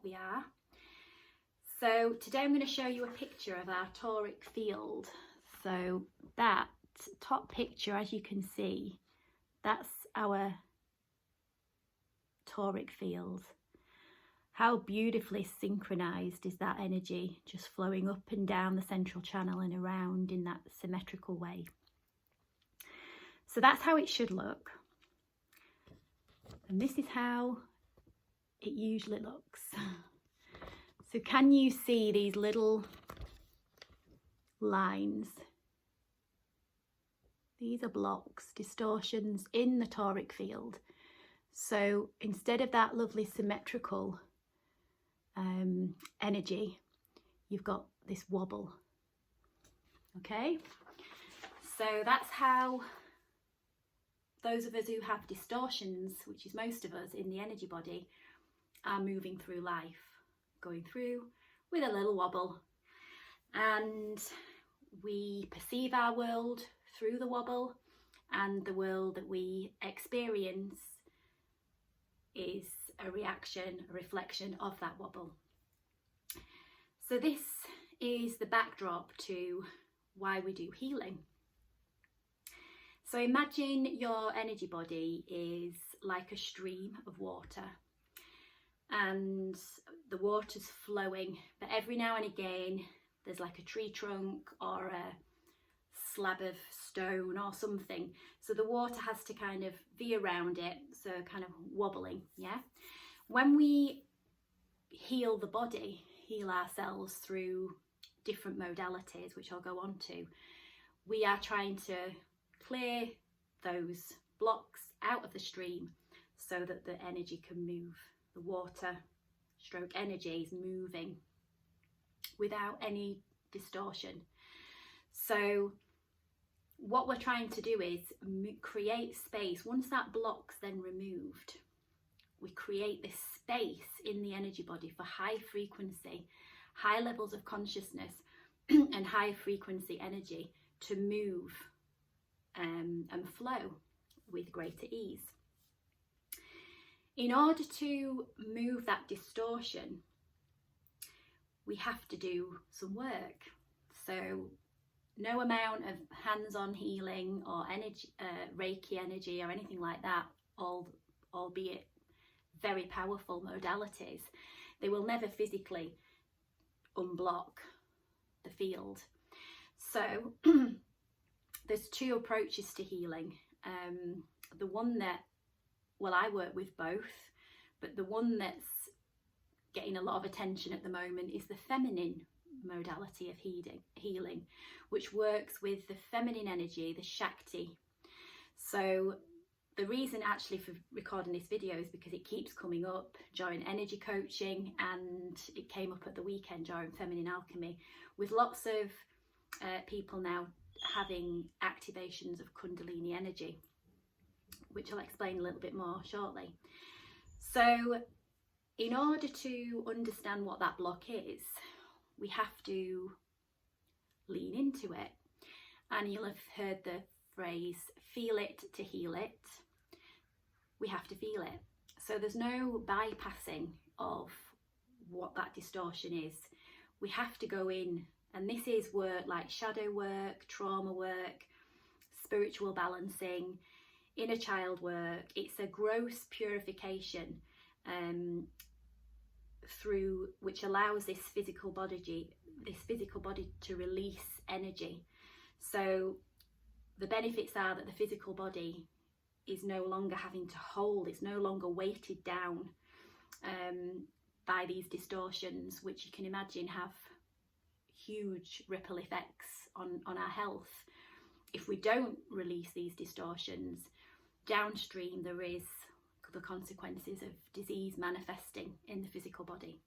what we are. So today I'm going to show you a picture of our toric field. So that top picture, as you can see, that's our toric field. How beautifully synchronized is that energy, just flowing up and down the central channel and around in that symmetrical way. So that's how it should look. And this is how it usually looks. So can you see these little lines? These are blocks, distortions in the toric field. So instead of that lovely symmetrical energy, you've got this wobble. Okay, so that's how those of us who have distortions, which is most of us in the energy body, are moving through life, going through with a little wobble. And we perceive our world through the wobble, and the world that we experience is a reaction, a reflection of that wobble. So this is the backdrop to why we do healing. So imagine your energy body is like a stream of water, and the water's flowing, but every now and again there's like a tree trunk or a slab of stone or something, so the water has to kind of be around it, so kind of wobbling. Yeah, when we heal the body, heal ourselves through different modalities, which I'll go on to, we are trying to clear those blocks out of the stream so that the energy can move. The water stroke energy is moving without any distortion. So what we're trying to do is create space. Once that block's then removed, we create this space in the energy body for high frequency, high levels of consciousness and high frequency energy to move and flow with greater ease. In order to move that distortion, we have to do some work. So no amount of hands-on healing or energy, Reiki energy or anything like that, albeit very powerful modalities, they will never physically unblock the field. So there's two approaches to healing. The one that, well, I work with both, but the one that's getting a lot of attention at the moment is the feminine modality of healing, which works with the feminine energy, the Shakti. So the reason actually for recording this video is because it keeps coming up during energy coaching, and it came up at the weekend during Feminine Alchemy, with lots of people now having activations of Kundalini energy, which I'll explain a little bit more shortly. So in order to understand what that block is, we have to lean into it. And you'll have heard the phrase, feel it to heal it. We have to feel it. So there's no bypassing of what that distortion is. We have to go in, and this is work like shadow work, trauma work, spiritual balancing, inner child work. It's a gross purification through which allows this physical body to release energy. So the benefits are that the physical body is no longer having to hold, it's no longer weighted down by these distortions, which you can imagine have huge ripple effects on our health. If we don't release these distortions, downstream there is the consequences of disease manifesting in the physical body.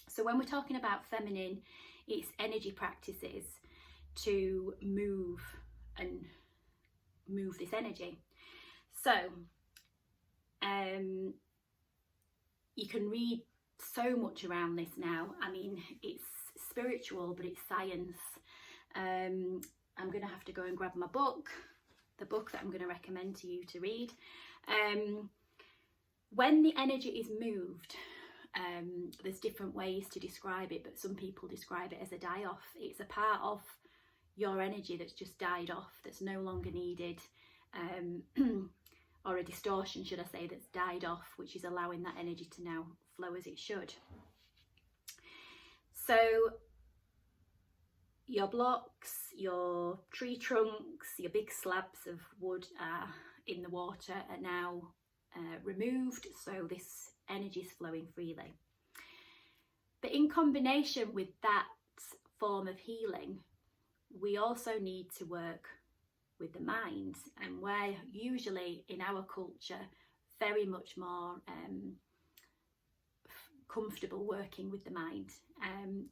So when we're talking about feminine, it's energy practices to move this energy. So you can read so much around this now. I mean, it's spiritual, but it's science. I'm going to have to go and grab my book, the book that I'm going to recommend to you to read. When the energy is moved, There's different ways to describe it, but some people describe it as a die-off. It's a part of your energy that's just died off, that's no longer needed, or a distortion, should I say, that's died off, which is allowing that energy to now flow as it should. So your blocks, your tree trunks, your big slabs of wood are in the water are now removed, so this energy is flowing freely. But in combination with that form of healing, we also need to work with the mind, and we're usually in our culture very much more comfortable working with the mind.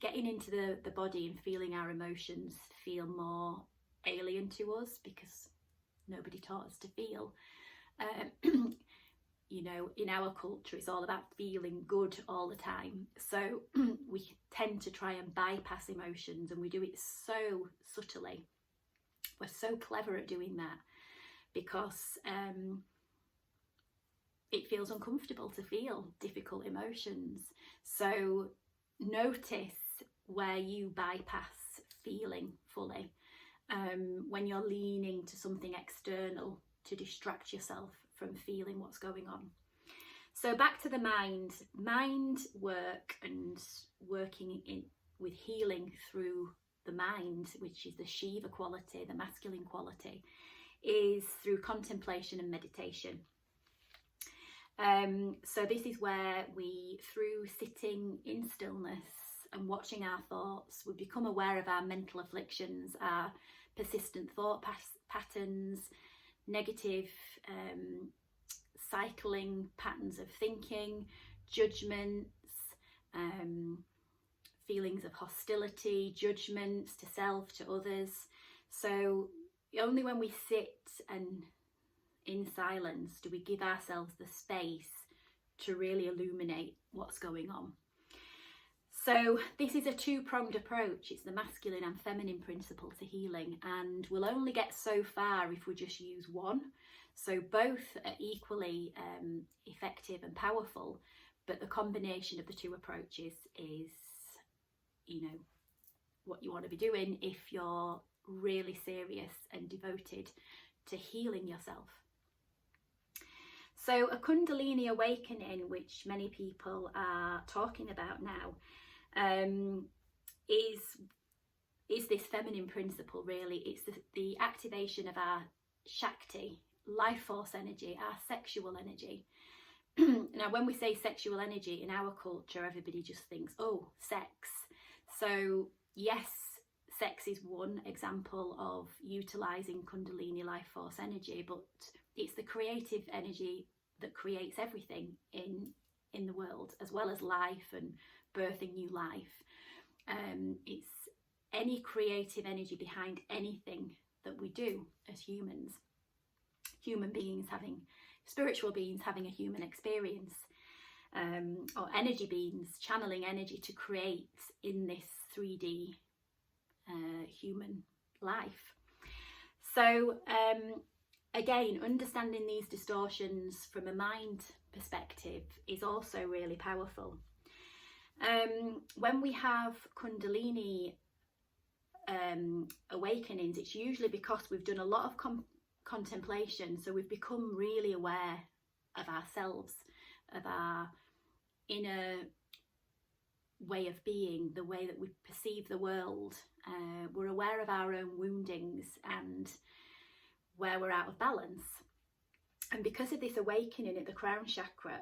Getting into the body and feeling our emotions feel more alien to us because nobody taught us to feel. You know, in our culture it's all about feeling good all the time, so we tend to try and bypass emotions, and we do it so subtly. We're so clever at doing that because it feels uncomfortable to feel difficult emotions. So notice where you bypass feeling fully, when you're leaning to something external to distract yourself from feeling what's going on. So back to the mind work and working with healing through the mind, which is the Shiva quality, the masculine quality, is through contemplation and meditation. So this is where we, through sitting in stillness and watching our thoughts, we become aware of our mental afflictions, our persistent thought patterns, negative cycling patterns of thinking, judgments, feelings of hostility, judgments to self, to others. So only when we sit and in silence do we give ourselves the space to really illuminate what's going on. So this is a two-pronged approach. It's the masculine and feminine principle to healing, and we'll only get so far if we just use one. So both are equally effective and powerful, but the combination of the two approaches is, you know, what you want to be doing if you're really serious and devoted to healing yourself. So a Kundalini Awakening, which many people are talking about now, is this feminine principle, really. It's the activation of our Shakti, life force energy, our sexual energy. Now, when we say sexual energy in our culture, everybody just thinks, oh, sex. So yes, sex is one example of utilising Kundalini life force energy, but it's the creative energy that creates everything in the world, as well as life and birthing new life. It's any creative energy behind anything that we do as humans. Human beings having, spiritual beings having a human experience, or energy beings channeling energy to create in this 3D human life. So again, understanding these distortions from a mind perspective is also really powerful. When we have Kundalini awakenings, it's usually because we've done a lot of contemplation, so we've become really aware of ourselves, of our inner way of being, the way that we perceive the world. We're aware of our own woundings and where we're out of balance. And because of this awakening at the crown chakra,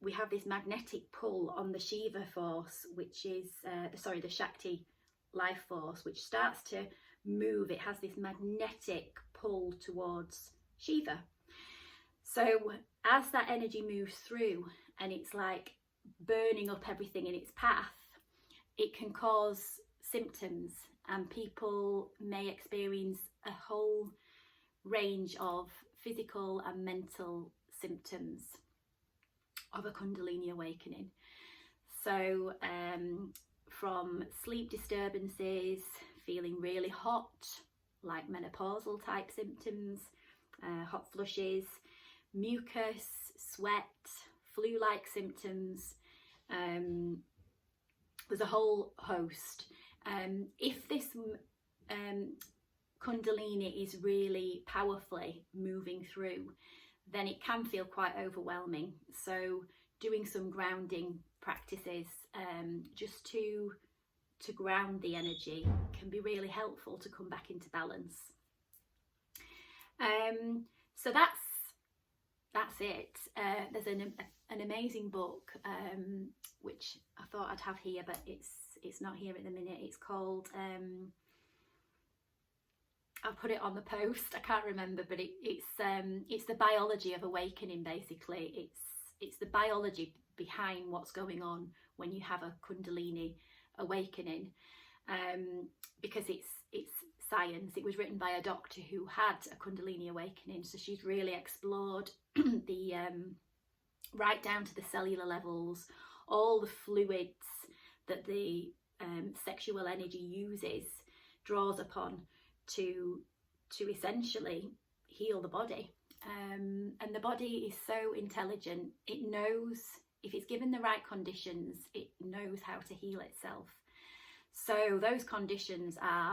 we have this magnetic pull on the Shiva force, which is the Shakti life force, which starts to move. It has this magnetic pull towards Shiva. So as that energy moves through and it's like burning up everything in its path, it can cause symptoms, and people may experience a whole range of physical and mental symptoms of a Kundalini awakening. So from sleep disturbances, feeling really hot, like menopausal type symptoms, hot flushes, mucus, sweat, flu-like symptoms, There's a whole host. If this Kundalini is really powerfully moving through, then it can feel quite overwhelming. So doing some grounding practices just to ground the energy can be really helpful to come back into balance. So that's it. There's an amazing book which I thought I'd have here, but it's not here at the minute. It's called I'll put it on the post. I can't remember, but it's the biology of awakening. Basically, it's the biology behind what's going on when you have a Kundalini awakening, because it's science. It was written by a doctor who had a Kundalini awakening, so she's really explored the right down to the cellular levels, all the fluids that the sexual energy uses, draws upon to essentially heal the body. And the body is so intelligent. It knows, if it's given the right conditions, it knows how to heal itself. So those conditions are